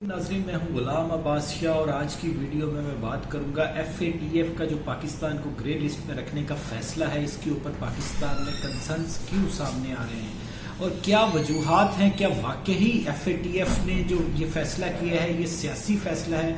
नाज़रीन, मैं हूं गुलाम अब्बास शाह और आज की वीडियो में मैं बात करूंगा FATF का जो पाकिस्तान को ग्रे लिस्ट में रखने का फैसला है, इसके ऊपर पाकिस्तान में कंसर्न्स क्यों सामने आ रहे हैं और क्या वजूहात हैं। क्या वाकई FATF ने जो ये फैसला किया है ये सियासी फैसला है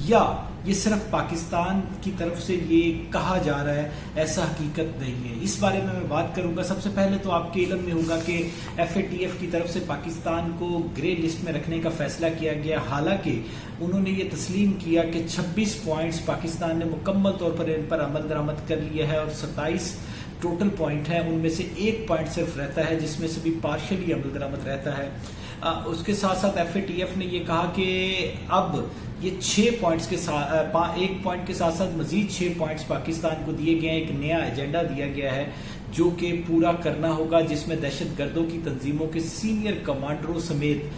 या ये सिर्फ पाकिस्तान की तरफ से ये कहा जा रहा है, ऐसा हकीकत नहीं है। इस बारे में मैं बात करूंगा। सबसे पहले तो आपके इल्म में होगा कि FATF की तरफ से पाकिस्तान को ग्रे लिस्ट में रखने का फैसला किया गया। हालांकि उन्होंने ये तस्लीम किया कि 26 पॉइंट्स पाकिस्तान ने मुकम्मल तौर पर इन पर अमल दरामद कर लिया है और 27 टोटल पॉइंट है, उनमें से एक पॉइंट सिर्फ रहता है जिसमें से भी पार्शली अमल दरामद रहता है। उसके साथ साथ FATF ने ये कहा कि अब ये 6 पॉइंट्स के साथ एक पॉइंट के साथ साथ मजीद 6 पॉइंट्स पाकिस्तान को दिए गए हैं। एक नया एजेंडा दिया गया है जो कि पूरा करना होगा, जिसमें दहशत गर्दों की तंजीमों के सीनियर कमांडरों समेत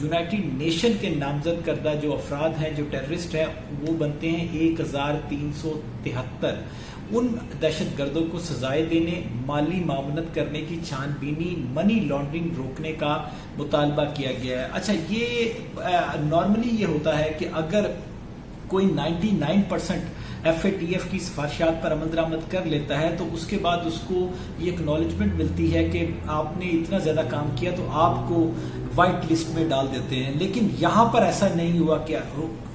यूनाइटेड नेशन के नामजद करदा जो अफराद हैं, जो टेररिस्ट हैं, वो बनते हैं 1373। उन दहशत गर्दों को सजाएं देने, माली मामनत करने की छानबीनी, मनी लॉन्ड्रिंग रोकने का मुतालबा किया गया है। अच्छा, ये नॉर्मली ये होता है कि अगर कोई 99% FATF की सिफारिशात पर अमल दरामद कर लेता है तो उसके बाद उसको ये एक्नॉलेजमेंट मिलती है कि आपने इतना ज़्यादा काम किया तो आपको वाइट लिस्ट में डाल देते हैं। लेकिन यहाँ पर ऐसा नहीं हुआ। क्या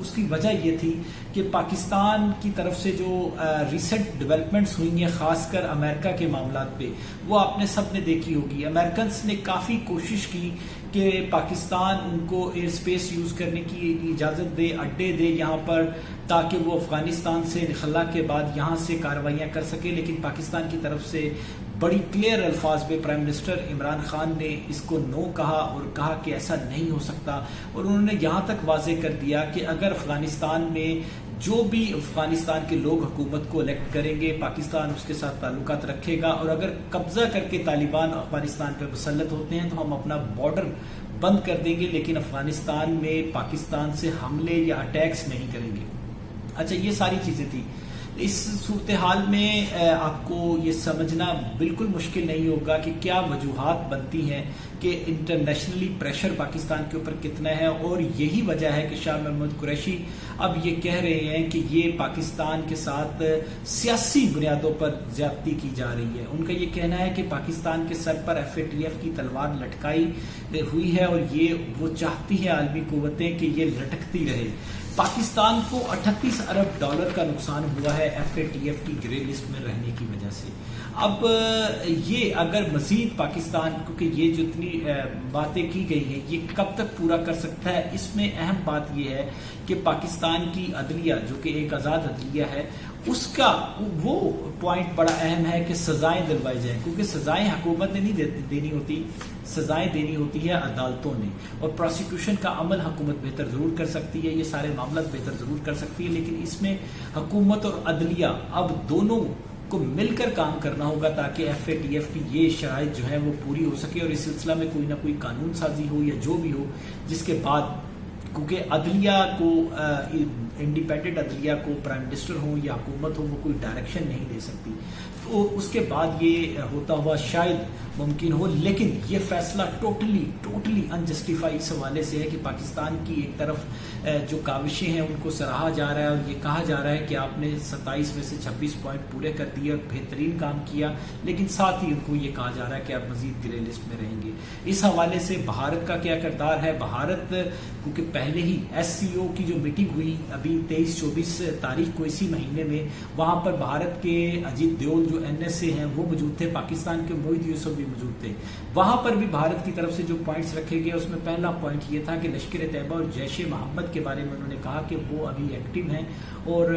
उसकी वजह ये थी कि पाकिस्तान की तरफ से जो रिसेंट डेवलपमेंट्स हुई हैं, खासकर अमेरिका के मामलात पे, वो आपने सब ने देखी होगी। अमेरिकन ने काफ़ी कोशिश की कि पाकिस्तान उनको एयर स्पेस यूज़ करने की इजाज़त दे, अड्डे दे यहाँ पर, ताकि वो अफगानिस्तान से निखला के बाद यहाँ से कार्रवाइयाँ कर सके। लेकिन पाकिस्तान की तरफ से बड़ी क्लियर अल्फाज में प्राइम मिनिस्टर इमरान खान ने इसको नो कहा और कहा कि ऐसा नहीं हो सकता। और उन्होंने यहाँ तक वाज़ेह कर दिया कि अगर अफगानिस्तान में जो भी अफगानिस्तान के लोग हुकूमत को इलेक्ट करेंगे, पाकिस्तान उसके साथ ताल्लुकात रखेगा और अगर कब्जा करके तालिबान अफगानिस्तान पर मुसल्लत होते हैं तो हम अपना बॉर्डर बंद कर देंगे, लेकिन अफगानिस्तान में पाकिस्तान से हमले या अटैक्स नहीं करेंगे। अच्छा, ये सारी चीज़ें थी। इस सूरत हाल में आपको ये समझना बिल्कुल मुश्किल नहीं होगा कि क्या वजूहात बनती हैं कि इंटरनेशनली प्रेशर पाकिस्तान के ऊपर कितना है। और यही वजह है कि शाह महमूद कुरैशी अब ये कह रहे हैं कि ये पाकिस्तान के साथ सियासी बुनियादों पर ज्यादती की जा रही है। उनका ये कहना है कि पाकिस्तान के सर पर FATF की तलवार लटकाई हुई है और ये वो चाहती है आलमी कुव्वतें कि ये लटकती रहे। पाकिस्तान को $38 अरब का नुकसान हुआ है FATF की ग्रे लिस्ट में रहने की वजह से। अब ये अगर मजीद पाकिस्तान, क्योंकि ये जितनी बातें की गई हैं ये कब तक पूरा कर सकता है, इसमें अहम बात ये है कि पाकिस्तान की अदलिया जो कि एक आज़ाद अदलिया है, उसका वो पॉइंट बड़ा अहम है कि सजाएं दिलवाई जाएं, क्योंकि सजाएं हुकूमत ने नहीं देनी होती, सजाएं देनी होती है अदालतों ने। और प्रोसिक्यूशन का अमल हुकूमत बेहतर ज़रूर कर सकती है, ये सारे मामला बेहतर ज़रूर कर सकती है, लेकिन इसमें हुकूमत और अदलिया अब दोनों को मिलकर काम करना होगा ताकि FATF की ये शराइत जो है वो पूरी हो सके और इस सिलसिला में कोई ना कोई कानून साजी हो या जो भी हो, जिसके बाद, क्योंकि अदलिया को इंडिपेंडेंट अदलिया को प्राइम मिनिस्टर हो या हुकूमत हो, वो कोई डायरेक्शन नहीं दे सकती, तो उसके बाद ये होता हुआ शायद मुमकिन हो। लेकिन ये फैसला टोटली अनजस्टिफाई इस हवाले से है कि पाकिस्तान की एक तरफ जो काविशें हैं उनको सराहा जा रहा है और ये कहा जा रहा है कि आपने 27 में से 26 पॉइंट पूरे कर दिए और बेहतरीन काम किया, लेकिन साथ ही उनको ये कहा जा रहा है कि आप मजीद ग्रे लिस्ट में रहेंगे। इस हवाले से भारत का क्या किरदार है? भारत, क्योंकि पहले ही SCO की जो मीटिंग हुई अभी 23-24 तारीख को इसी महीने में, वहाँ पर भारत के अजीत देओल जो NSA हैं वो मौजूद थे, पाकिस्तान के मोहित यूसुफ भी मौजूद थे। वहां पर भी भारत की तरफ से जो पॉइंट्स रखे गए उसमें पहला पॉइंट ये था कि लश्कर तैयबा और जैश मोहम्मद के बारे में उन्होंने कहा कि वो अभी एक्टिव हैं और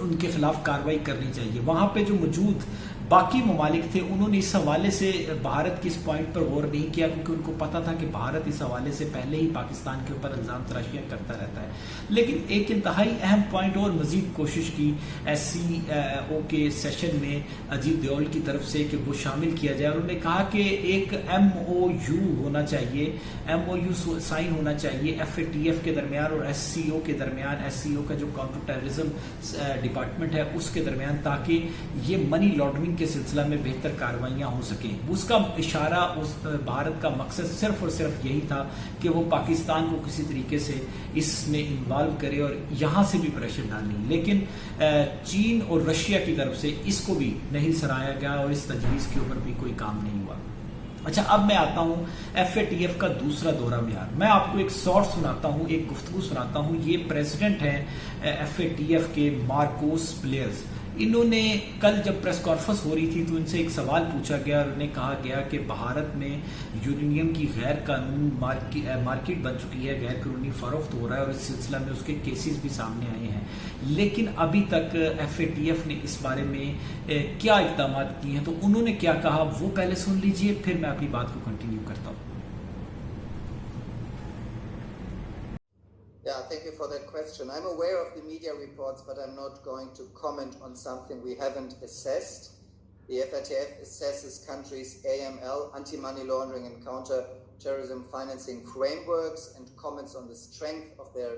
उनके खिलाफ कार्रवाई करनी चाहिए। वहां पे जो मौजूद बाकी ममालिक थे उन्होंने इस हवाले से भारत की इस पॉइंट पर गौर नहीं किया, क्योंकि उनको पता था कि भारत इस हवाले से पहले ही पाकिस्तान के ऊपर इल्ज़ाम तराशियाँ करता रहता है। लेकिन एक इंतहाई अहम पॉइंट और मजीद कोशिश की SCO के सेशन में अजीत देओल की तरफ से कि वो शामिल किया जाए। उन्होंने कहा कि एक MOU होना चाहिए, MOU साइन होना चाहिए FATF के दरमियान और SCO के दरमियान, SCO का जो काउंटर टेररिज्म डिपार्टमेंट है उसके दरमियान, ताकि ये मनी लॉन्ड्रिंग کے سلسلہ میں بہتر کاروائیاں ہو سکیں. اس کا اشارہ اس بھارت کا مقصد صرف اور صرف یہی تھا کہ وہ پاکستان کو کسی طریقے سے اس میں انوالو کرے اور یہاں سے بھی پریشر ڈالیں. لیکن چین اور رشیا کی طرف سے اس کو بھی نہیں سراہا گیا اور اس تجویز کے اوپر بھی کوئی کام نہیں ہوا. اچھا, اب میں آتا ہوں FATF کا دوسرا دورہ بیان. میں آپ کو ایک سورس سناتا ہوں, ایک گفتگو سناتا ہوں. یہ پریزیڈنٹ ہیں FATF کے, مارکوس پلیئرز. انہوں نے کل جب پریس کانفرنس ہو رہی تھی تو ان سے ایک سوال پوچھا گیا اور انہیں کہا گیا کہ بھارت میں یورینیم کی غیر قانونی مارکیٹ بن چکی ہے, غیر قانونی فروخت ہو رہا ہے اور اس سلسلہ میں اس کے کیسز بھی سامنے آئے ہیں. لیکن ابھی تک FATF نے اس بارے میں کیا اقدامات کیے ہیں, تو انہوں نے کیا کہا وہ پہلے سن لیجئے, پھر میں اپنی بات کو کنٹینیو کرتا ہوں. Yeah, thank you for that question. I'm aware of the media reports, but I'm not going to comment on something we haven't assessed. The FATF assesses countries' AML, anti-money laundering and counter-terrorism financing frameworks and comments on the strength of their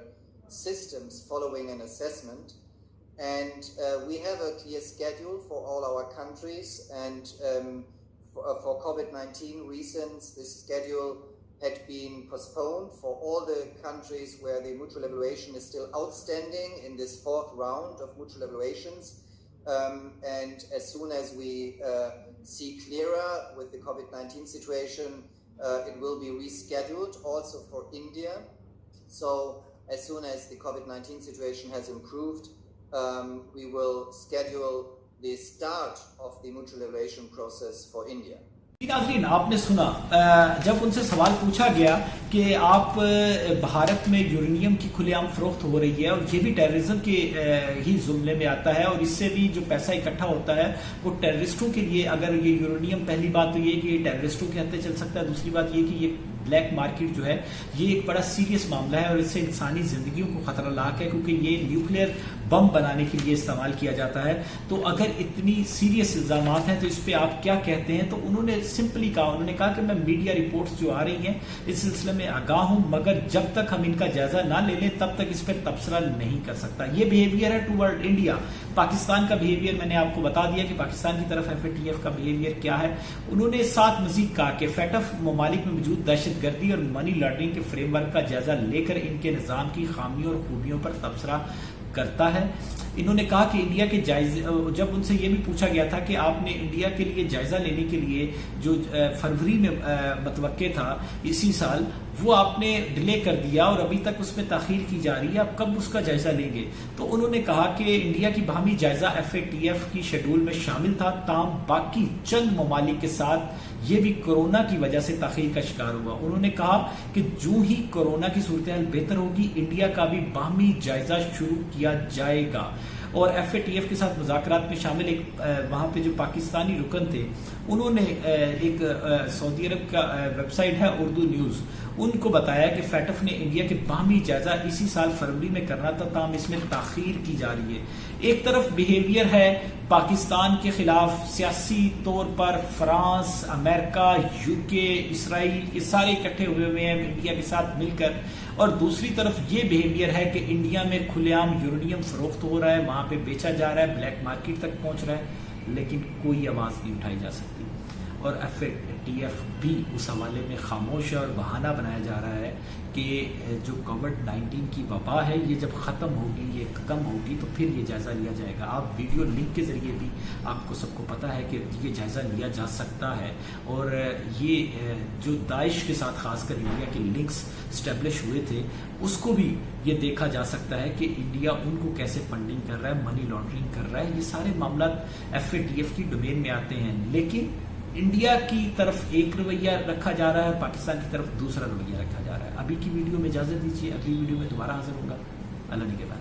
systems following an assessment. And we have a clear schedule for all our countries, and for COVID-19 reasons, this schedule had been postponed for all the countries where the mutual evaluation is still outstanding in this fourth round of mutual evaluations. And as soon as we see clearer with the COVID-19 situation, it will be rescheduled also for India. So as soon as the COVID-19 situation has improved, we will schedule the start of the mutual evaluation process for India. ناظرین, آپ نے سنا جب ان سے سوال پوچھا گیا کہ آپ بھارت میں یورینیم کی کھلے عام فروخت ہو رہی ہے اور یہ بھی ٹیررزم کے ہی زمرے میں آتا ہے اور اس سے بھی جو پیسہ اکٹھا ہوتا ہے وہ ٹیررسٹوں کے لیے, اگر یہ یورینیم, پہلی بات تو یہ کہ یہ ٹیررسٹوں کے ہاتھے چل سکتا ہے, دوسری بات یہ کہ یہ بلیک مارکیٹ جو ہے یہ ایک بڑا سیریس معاملہ ہے اور اس سے انسانی زندگیوں کو خطرہ لاحق ہے, کیونکہ یہ نیوکلیئر بم بنانے کے لیے استعمال کیا جاتا ہے. تو اگر اتنی سیریس الزامات ہیں تو اس پہ آپ کیا کہتے ہیں؟ تو انہوں نے سمپلی کہا, انہوں نے کہا کہ میں میڈیا رپورٹس جو آ رہی ہیں اس سلسلے میں آگاہ ہوں, مگر جب تک ہم ان کا جائزہ نہ لے لیں تب تک اس پہ تبصرہ نہیں کر سکتا. یہ بیہیویئر ہے ٹوورڈ انڈیا. پاکستان کا بیہیویئر میں نے آپ کو بتا دیا کہ پاکستان کی طرف FATF کا بیہیویئر کیا ہے. انہوں نے ساتھ مزید کہا کہ FATF ممالک میں موجود دہشت گردی اور منی لانڈرنگ کے فریم ورک کا جائزہ لے کر ان کے نظام کی خامیوں اور خوبیوں پر تبصرہ کرتا ہے. انہوں نے کہا کہ انڈیا کے جائزے, جب ان سے یہ بھی پوچھا گیا تھا کہ آپ نے انڈیا کے لیے جائزہ لینے کے لیے جو فروری میں متوقع تھا اسی سال, وہ آپ نے ڈیلے کر دیا اور ابھی تک اس میں تاخیر کی جا رہی ہے, آپ کب اس کا جائزہ لیں گے؟ تو انہوں نے کہا کہ انڈیا کی باہمی جائزہ FATF کی شیڈول میں شامل تھا, تاہم باقی چند ممالک کے ساتھ یہ بھی کورونا کی وجہ سے تاخیر کا شکار ہوا. انہوں نے کہا کہ جو ہی کورونا کی صورتحال بہتر ہوگی انڈیا کا بھی باہمی جائزہ شروع کیا جائے گا. اور FATF کے ساتھ مذاکرات میں شامل ایک وہاں پہ جو پاکستانی رکن تھے, انہوں نے ایک سعودی عرب کا ویب سائٹ ہے اردو نیوز, ان کو بتایا کہ FATF نے انڈیا کے باہمی جائزہ اسی سال فروری میں کرنا تھا, تاہم اس میں تاخیر کی جا رہی ہے. ایک طرف بیہیویئر ہے پاکستان کے خلاف سیاسی طور پر فرانس, امریکہ, UK, اسرائیل, یہ سارے اکٹھے ہوئے ہیں انڈیا کے ساتھ مل کر, اور دوسری طرف یہ بیہیویئر ہے کہ انڈیا میں کھلے عام یورینیم فروخت ہو رہا ہے, وہاں پہ بیچا جا رہا ہے, بلیک مارکیٹ تک پہنچ رہا ہے, لیکن کوئی آواز نہیں اٹھائی جا سکتی. اور FATF بھی اس حوالے میں خاموش ہے اور بہانہ بنایا جا رہا ہے کہ جو COVID-19 کی وبا ہے یہ جب ختم ہوگی, یہ کم ہوگی تو پھر یہ جائزہ لیا جائے گا. آپ ویڈیو لنک کے ذریعے بھی آپ کو سب کو پتہ ہے کہ یہ جائزہ لیا جا سکتا ہے. اور یہ جو داعش کے ساتھ خاص کر انڈیا کے لنکس اسٹیبلش ہوئے تھے اس کو بھی یہ دیکھا جا سکتا ہے کہ انڈیا ان کو کیسے فنڈنگ کر رہا ہے, منی لانڈرنگ کر رہا ہے. یہ سارے معاملات FATF کی ڈومین میں آتے ہیں, لیکن انڈیا کی طرف ایک رویہ رکھا جا رہا ہے, پاکستان کی طرف دوسرا رویہ رکھا جا رہا ہے. ابھی کی ویڈیو میں اجازت دیجیے, اگلی ویڈیو میں دوبارہ حاضر ہوں گا. اللہ نگہبان.